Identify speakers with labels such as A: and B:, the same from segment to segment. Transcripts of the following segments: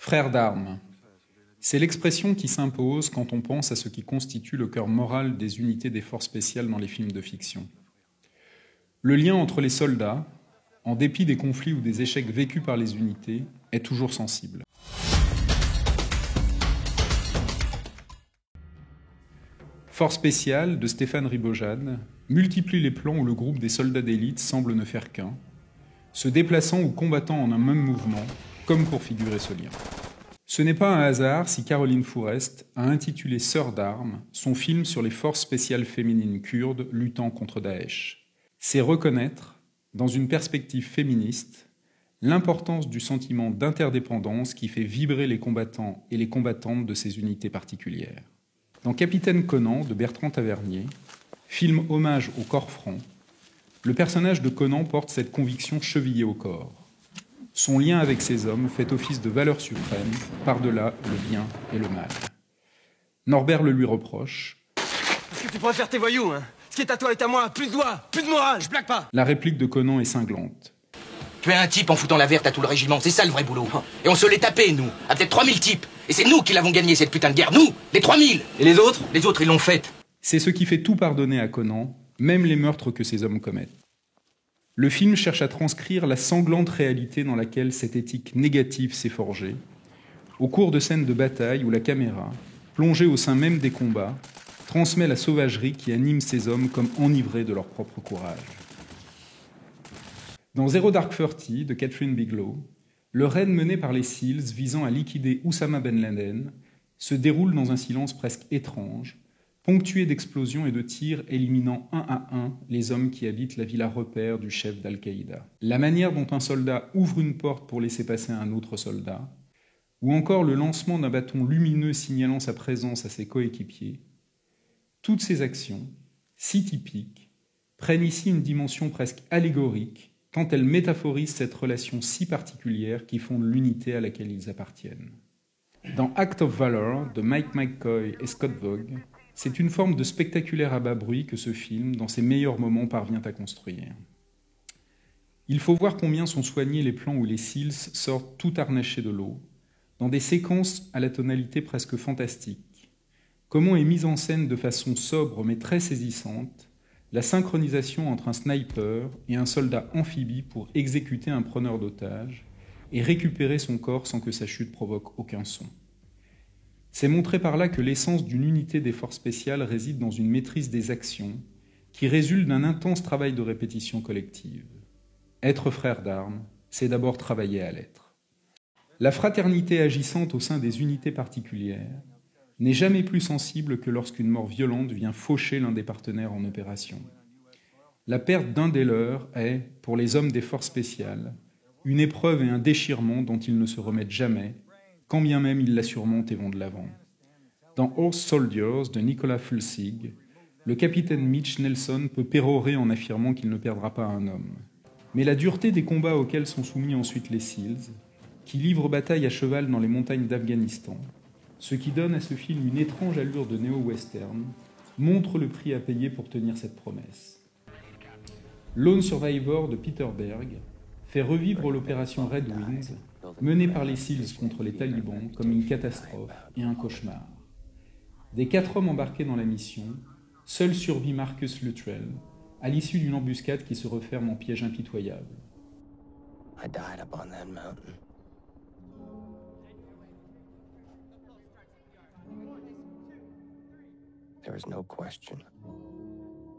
A: Frères d'armes. C'est l'expression qui s'impose quand on pense à ce qui constitue le cœur moral des unités des forces spéciales dans les films de fiction. Le lien entre les soldats, en dépit des conflits ou des échecs vécus par les unités, est toujours sensible. Force spéciale de Stéphane Ribojad multiplie les plans où le groupe des soldats d'élite semble ne faire qu'un, se déplaçant ou combattant en un même mouvement, comme pour figurer ce lien. Ce n'est pas un hasard si Caroline Fourest a intitulé Sœurs d'armes son film sur les forces spéciales féminines kurdes luttant contre Daesh. C'est reconnaître, dans une perspective féministe, l'importance du sentiment d'interdépendance qui fait vibrer les combattants et les combattantes de ces unités particulières. Dans Capitaine Conan de Bertrand Tavernier, film hommage au corps franc, le personnage de Conan porte cette conviction chevillée au corps. Son lien avec ces hommes fait office de valeur suprême, par-delà le bien et le mal. Norbert le lui reproche.
B: Parce que tu pourrais faire tes voyous, hein. Ce qui est à toi est à moi, plus de doigts, plus de morale, je blague pas.
A: La réplique de Conan est cinglante.
C: Tu es un type en foutant la verte à tout le régiment, c'est ça le vrai boulot. Et on se l'est tapé, nous, à peut-être 3000 types. Et c'est nous qui l'avons gagné, cette putain de guerre, nous, les 3000.
B: Et les autres ?
C: Les autres, ils l'ont faite.
A: C'est ce qui fait tout pardonner à Conan, même les meurtres que ces hommes commettent. Le film cherche à transcrire la sanglante réalité dans laquelle cette éthique négative s'est forgée, au cours de scènes de bataille où la caméra, plongée au sein même des combats, transmet la sauvagerie qui anime ces hommes comme enivrés de leur propre courage. Dans Zero Dark Thirty de Catherine Bigelow, le raid mené par les SEALs visant à liquider Oussama Ben Laden se déroule dans un silence presque étrange, ponctué d'explosions et de tirs éliminant un à un les hommes qui habitent la villa repère du chef d'Al-Qaïda. La manière dont un soldat ouvre une porte pour laisser passer un autre soldat, ou encore le lancement d'un bâton lumineux signalant sa présence à ses coéquipiers, toutes ces actions, si typiques, prennent ici une dimension presque allégorique, tant elles métaphorisent cette relation si particulière qui fonde l'unité à laquelle ils appartiennent. Dans Act of Valor de Mike McCoy et Scott Vogue, c'est une forme de spectaculaire à bas bruit que ce film, dans ses meilleurs moments, parvient à construire. Il faut voir combien sont soignés les plans où les SEALs sortent tout harnachés de l'eau, dans des séquences à la tonalité presque fantastique. Comment est mise en scène de façon sobre mais très saisissante la synchronisation entre un sniper et un soldat amphibie pour exécuter un preneur d'otages et récupérer son corps sans que sa chute provoque aucun son. C'est montrer par là que l'essence d'une unité des forces spéciales réside dans une maîtrise des actions qui résulte d'un intense travail de répétition collective. Être frère d'armes, c'est d'abord travailler à l'être. La fraternité agissante au sein des unités particulières n'est jamais plus sensible que lorsqu'une mort violente vient faucher l'un des partenaires en opération. La perte d'un des leurs est, pour les hommes des forces spéciales, une épreuve et un déchirement dont ils ne se remettent jamais, quand bien même ils la surmontent et vont de l'avant. Dans Horse Soldiers de Nicolas Fulcig, le capitaine Mitch Nelson peut pérorer en affirmant qu'il ne perdra pas un homme. Mais la dureté des combats auxquels sont soumis ensuite les SEALs, qui livrent bataille à cheval dans les montagnes d'Afghanistan, ce qui donne à ce film une étrange allure de néo-western, montre le prix à payer pour tenir cette promesse. Lone Survivor de Peter Berg fait revivre l'opération Red Wings, menée par les SEALs contre les talibans comme une catastrophe et un cauchemar. Des 4 hommes embarqués dans la mission, seul survit Marcus Luttrell, à l'issue d'une embuscade qui se referme en piège impitoyable.
C: I died up on that mountain. There is no question.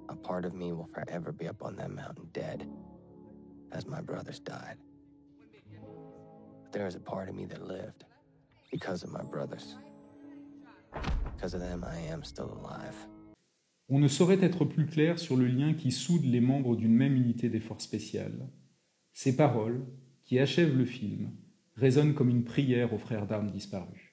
C: A part of me will forever be up on that mountain dead, as my brothers died. But there is a part of me that lived because of my brothers. Because of them, I am still alive.
A: On ne saurait être plus clair sur le lien qui soude les membres d'une même unité des forces spéciales. Ces paroles, qui achèvent le film, résonnent comme une prière aux frères d'armes disparus.